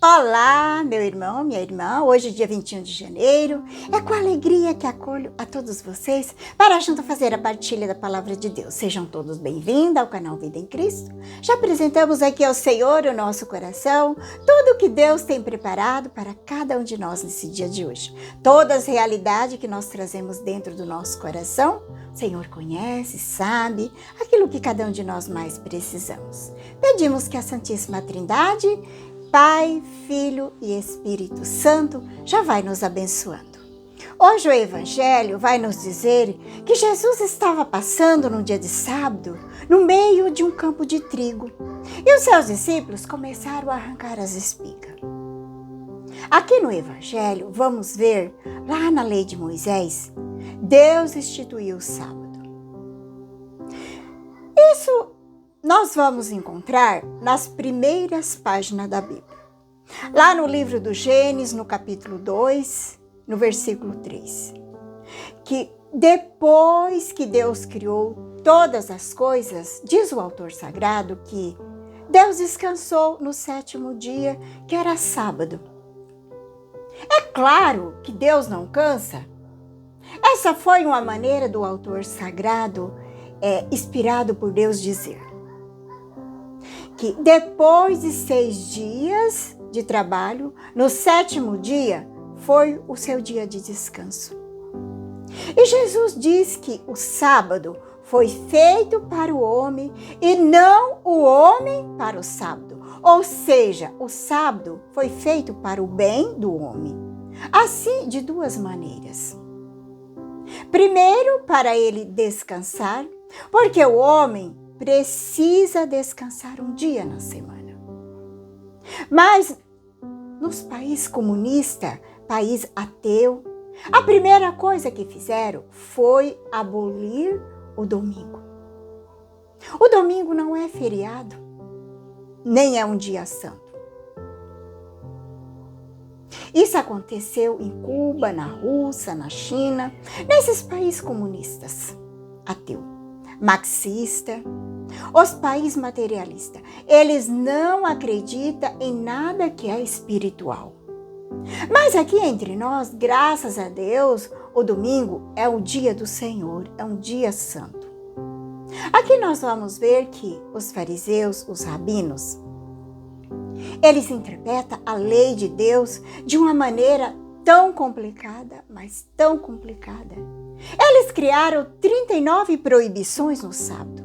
Olá, meu irmão, minha irmã. Hoje, dia 21 de janeiro, é com alegria que acolho a todos vocês para junto fazer a partilha da palavra de Deus. Sejam todos bem-vindos ao canal Vida em Cristo. Já apresentamos aqui ao Senhor o nosso coração, tudo que Deus tem preparado para cada um de nós nesse dia de hoje. Todas as realidades que nós trazemos dentro do nosso coração, o Senhor conhece, sabe aquilo que cada um de nós mais precisamos. Pedimos que a Santíssima Trindade, Pai, Filho e Espírito Santo já vai nos abençoando. Hoje o Evangelho vai nos dizer que Jesus estava passando num dia de sábado no meio de um campo de trigo e os seus discípulos começaram a arrancar as espigas. Aqui no Evangelho vamos ver, lá na lei de Moisés, Deus instituiu o sábado. Isso nós vamos encontrar nas primeiras páginas da Bíblia. Lá no livro do Gênesis, no capítulo 2, no versículo 3. Que depois que Deus criou todas as coisas, diz o autor sagrado que Deus descansou no sétimo dia, que era sábado. É claro que Deus não cansa. Essa foi uma maneira do autor sagrado, inspirado por Deus, dizer que depois de 6 dias de trabalho, no sétimo dia foi o seu dia de descanso. E Jesus diz que o sábado foi feito para o homem e não o homem para o sábado. Ou seja, o sábado foi feito para o bem do homem. Assim, de duas maneiras. Primeiro, para ele descansar, porque o homem precisa descansar um dia na semana. Mas nos países comunistas, país ateu, a primeira coisa que fizeram foi abolir o domingo. O domingo não é feriado, nem é um dia santo. Isso aconteceu em Cuba, na Rússia, na China, nesses países comunistas, ateu, marxista. Os países materialistas, eles não acreditam em nada que é espiritual. Mas aqui entre nós, graças a Deus, o domingo é o dia do Senhor, é um dia santo. Aqui nós vamos ver que os fariseus, os rabinos, eles interpretam a lei de Deus de uma maneira tão complicada, mas tão complicada. Eles criaram 39 proibições no sábado.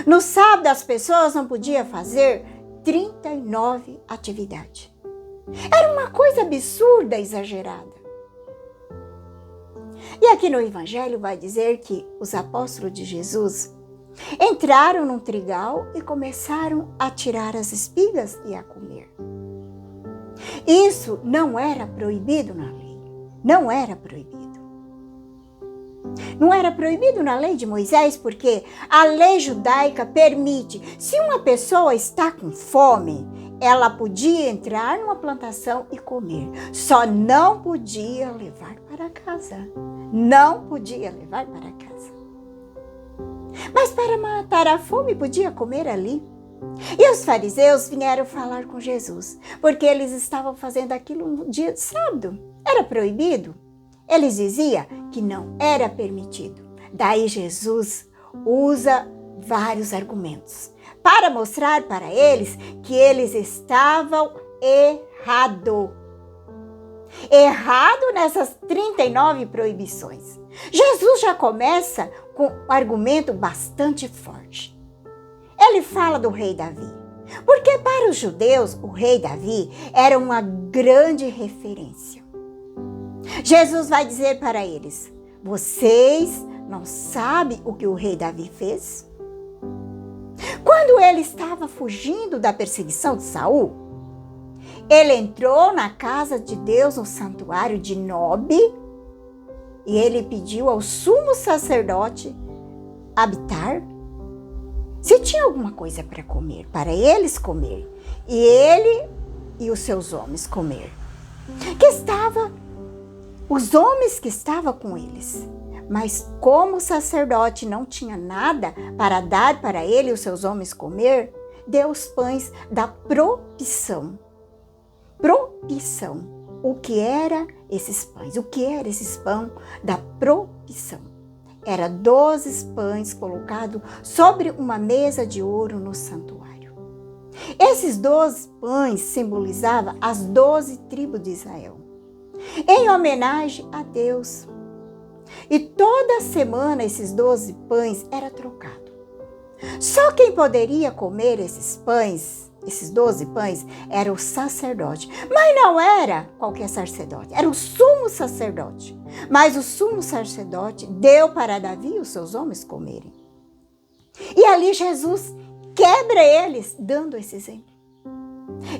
No sábado, as pessoas não podiam fazer 39 atividades. Era uma coisa absurda, exagerada. E aqui no Evangelho vai dizer que os apóstolos de Jesus entraram num trigal e começaram a tirar as espigas e a comer. Isso não era proibido na lei. Não era proibido. Não era proibido na lei de Moisés, porque a lei judaica permite, se uma pessoa está com fome, ela podia entrar numa plantação e comer. Só não podia levar para casa. Não podia levar para casa. Mas para matar a fome, podia comer ali. E os fariseus vieram falar com Jesus, porque eles estavam fazendo aquilo no dia de sábado. Era proibido. Eles diziam que não era permitido. Daí Jesus usa vários argumentos para mostrar para eles que eles estavam errados. Errado nessas 39 proibições. Jesus já começa com um argumento bastante forte. Ele fala do rei Davi, porque para os judeus o rei Davi era uma grande referência. Jesus vai dizer para eles: vocês não sabem o que o rei Davi fez? Quando ele estava fugindo da perseguição de Saul, ele entrou na casa de Deus, no santuário de Nobe, e ele pediu ao sumo sacerdote Abiatar se tinha alguma coisa para comer, para eles comer, e ele e os seus homens comer. Os homens que estavam com eles. Mas como o sacerdote não tinha nada para dar para ele e os seus homens comer, deu os pães da propição. propiciação. O que era esses pães? O que era esses pães da propiciação? Era 12 pães colocados sobre uma mesa de ouro no santuário. Esses 12 pães simbolizavam as 12 tribos de Israel, em homenagem a Deus. E toda semana esses 12 pães eram trocados. Só quem poderia comer esses pães, esses 12 pães, era o sacerdote. Mas não era qualquer sacerdote, era o sumo sacerdote. Mas o sumo sacerdote deu para Davi e os seus homens comerem. E ali Jesus quebra eles, dando esse exemplo.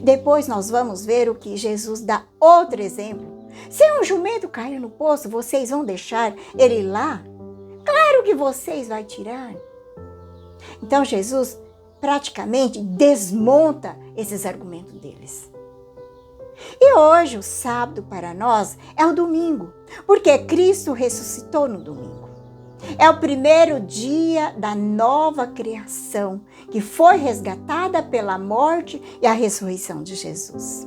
Depois nós vamos ver o que Jesus dá outro exemplo. Se um jumento cair no poço, vocês vão deixar ele lá? Claro que vocês vão tirar. Então Jesus praticamente desmonta esses argumentos deles. E hoje, o sábado para nós é o domingo, porque Cristo ressuscitou no domingo. É o primeiro dia da nova criação, que foi resgatada pela morte e a ressurreição de Jesus.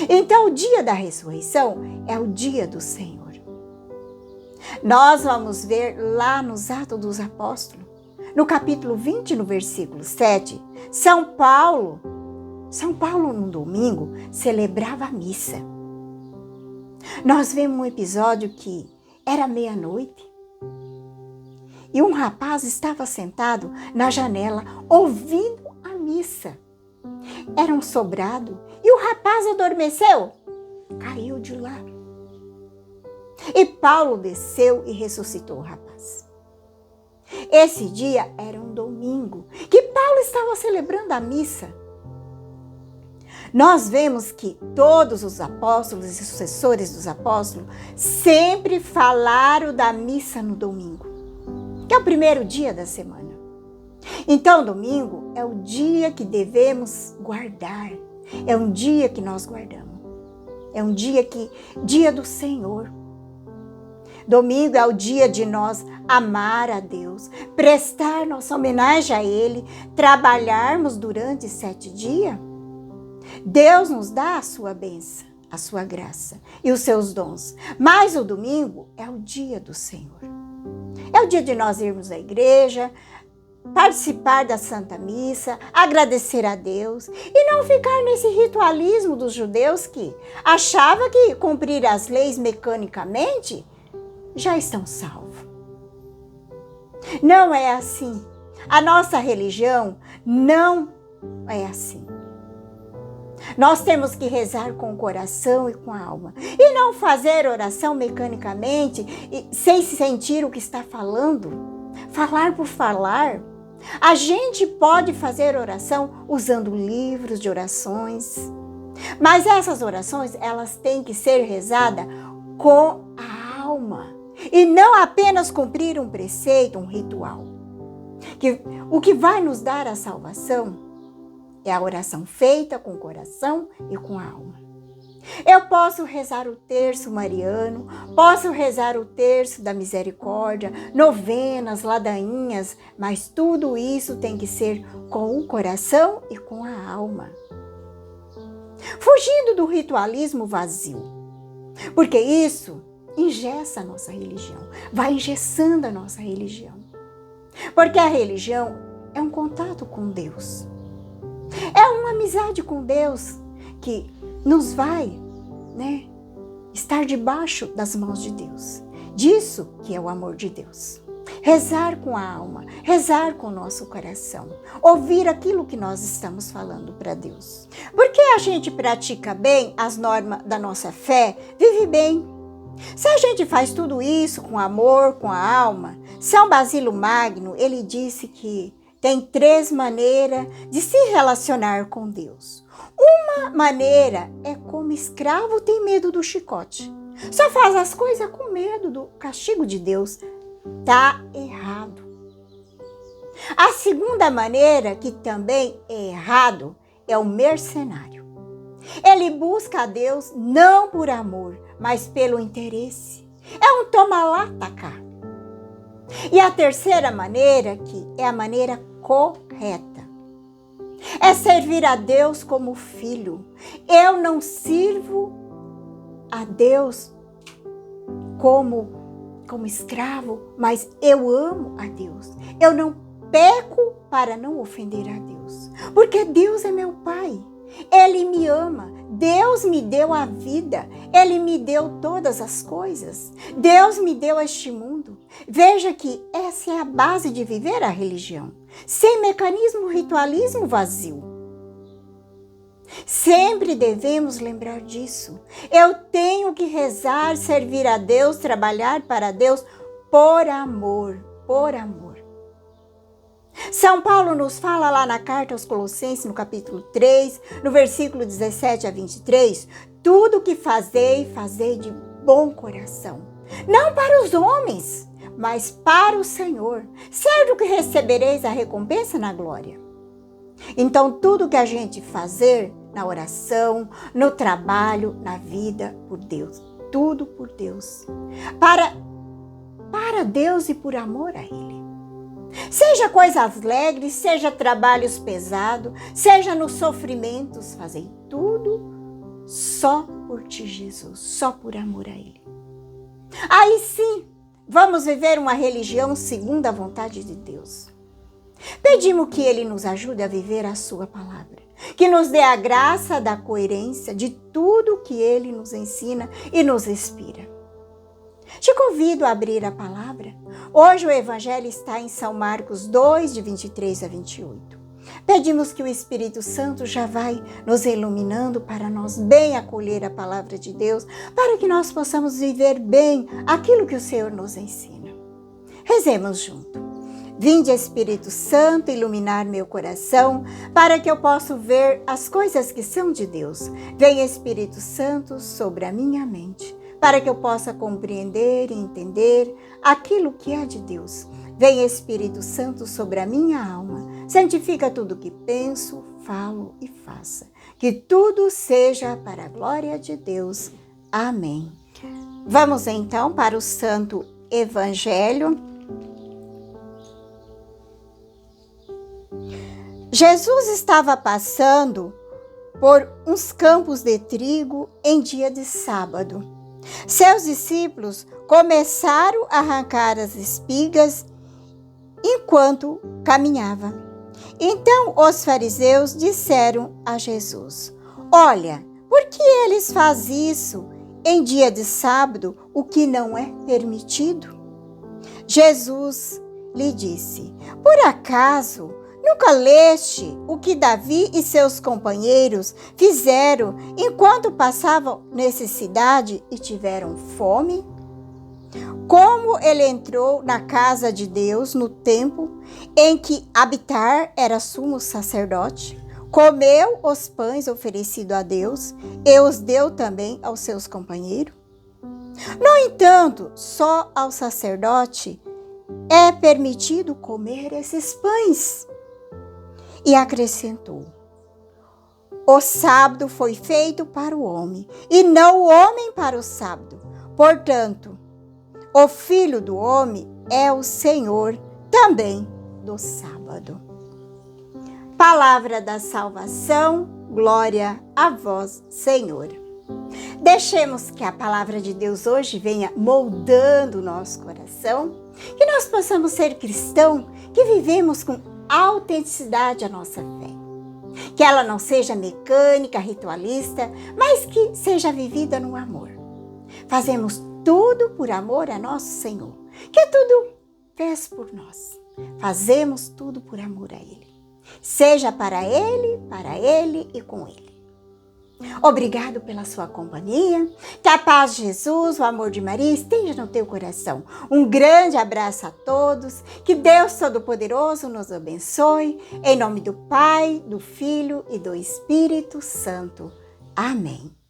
Então, o dia da ressurreição é o dia do Senhor. Nós vamos ver lá nos Atos dos Apóstolos, no capítulo 20, no versículo 7, São Paulo, no domingo, celebrava a missa. Nós vemos um episódio que era meia-noite e um rapaz estava sentado na janela ouvindo a missa. Era um sobrado e o rapaz adormeceu, caiu de lá. E Paulo desceu e ressuscitou o rapaz. Esse dia era um domingo que Paulo estava celebrando a missa. Nós vemos que todos os apóstolos e sucessores dos apóstolos sempre falaram da missa no domingo, que é o primeiro dia da semana. Então, domingo é o dia que devemos guardar. É um dia que nós guardamos. É um dia do Senhor. Domingo é o dia de nós amar a Deus, prestar nossa homenagem a Ele, trabalharmos durante 7 dias. Deus nos dá a sua bênção, a sua graça e os seus dons. Mas o domingo é o dia do Senhor. É o dia de nós irmos à igreja, participar da Santa Missa, agradecer a Deus e não ficar nesse ritualismo dos judeus que achava que cumprir as leis mecanicamente já estão salvos. Não é assim. A nossa religião não é assim. Nós temos que rezar com o coração e com a alma. E não fazer oração mecanicamente sem sentir o que está falando. Falar por falar. A gente pode fazer oração usando livros de orações. Mas essas orações, elas têm que ser rezadas com a alma. E não apenas cumprir um preceito, um ritual. O que vai nos dar a salvação é a oração feita com o coração e com a alma. Eu posso rezar o terço mariano, posso rezar o terço da misericórdia, novenas, ladainhas, mas tudo isso tem que ser com o coração e com a alma. Fugindo do ritualismo vazio, porque isso engessa a nossa religião, vai engessando a nossa religião. Porque a religião é um contato com Deus. É uma amizade com Deus que nos vai, estar debaixo das mãos de Deus. Disso que é o amor de Deus. Rezar com a alma, rezar com o nosso coração, ouvir aquilo que nós estamos falando para Deus. Porque a gente pratica bem as normas da nossa fé, vive bem. Se a gente faz tudo isso com amor, com a alma, São Basílio Magno, ele disse que tem 3 maneiras de se relacionar com Deus. Uma maneira é como escravo tem medo do chicote. Só faz as coisas com medo do castigo de Deus. Tá errado. A segunda maneira, que também é errado, é o mercenário. Ele busca a Deus não por amor, mas pelo interesse. É um toma lá, tá cá. E a terceira maneira, que é a maneira correta. É servir a Deus como filho. Eu não sirvo a Deus como escravo, mas eu amo a Deus. Eu não peco para não ofender a Deus, porque Deus é meu Pai. Ele me ama. Deus me deu a vida. Ele me deu todas as coisas. Deus me deu este mundo. Veja que essa é a base de viver a religião. Sem mecanismo, ritualismo vazio. Sempre devemos lembrar disso. Eu tenho que rezar, servir a Deus, trabalhar para Deus por amor, por amor. São Paulo nos fala lá na carta aos Colossenses, no capítulo 3, no versículo 17 a 23, tudo que fazei, fazei de bom coração. Não para os homens, mas para o Senhor, certo que recebereis a recompensa na glória. Então, tudo que a gente fazer na oração, no trabalho, na vida, por Deus, tudo por Deus, para Deus e por amor a Ele. Seja coisas alegres, seja trabalhos pesados, seja nos sofrimentos, fazei tudo só por ti, Jesus, só por amor a Ele. Aí sim, vamos viver uma religião segundo a vontade de Deus. Pedimos que Ele nos ajude a viver a sua palavra, que nos dê a graça da coerência de tudo que Ele nos ensina e nos inspira. Te convido a abrir a palavra. Hoje o Evangelho está em São Marcos 2, de 23 a 28. Pedimos que o Espírito Santo já vai nos iluminando para nós bem acolher a palavra de Deus, para que nós possamos viver bem aquilo que o Senhor nos ensina. Rezemos junto. Vinde, Espírito Santo, iluminar meu coração, para que eu possa ver as coisas que são de Deus. Vem, Espírito Santo, sobre a minha mente, para que eu possa compreender e entender aquilo que é de Deus. Vem, Espírito Santo, sobre a minha alma. Santifica tudo que penso, falo e faça. Que tudo seja para a glória de Deus. Amém. Vamos então para o Santo Evangelho. Jesus estava passando por uns campos de trigo em dia de sábado. Seus discípulos começaram a arrancar as espigas enquanto caminhava. Então os fariseus disseram a Jesus: Olha, por que eles fazem isso em dia de sábado, o que não é permitido? Jesus lhe disse: Por acaso nunca leste o que Davi e seus companheiros fizeram enquanto passavam necessidade e tiveram fome? Como ele entrou na casa de Deus no tempo em que Abiatar era sumo sacerdote, comeu os pães oferecidos a Deus e os deu também aos seus companheiros? No entanto, só ao sacerdote é permitido comer esses pães. E acrescentou: O sábado foi feito para o homem, e não o homem para o sábado. Portanto, o Filho do Homem é o Senhor também do sábado. Palavra da salvação, glória a vós, Senhor. Deixemos que a palavra de Deus hoje venha moldando o nosso coração, que nós possamos ser cristãos que vivemos com autenticidade a nossa fé. Que ela não seja mecânica, ritualista, mas que seja vivida no amor. Fazemos tudo por amor a nosso Senhor, que tudo fez por nós. Fazemos tudo por amor a Ele. Seja para Ele e com Ele. Obrigado pela sua companhia. Que a paz de Jesus, o amor de Maria esteja no teu coração. Um grande abraço a todos. Que Deus Todo-Poderoso nos abençoe. Em nome do Pai, do Filho e do Espírito Santo. Amém.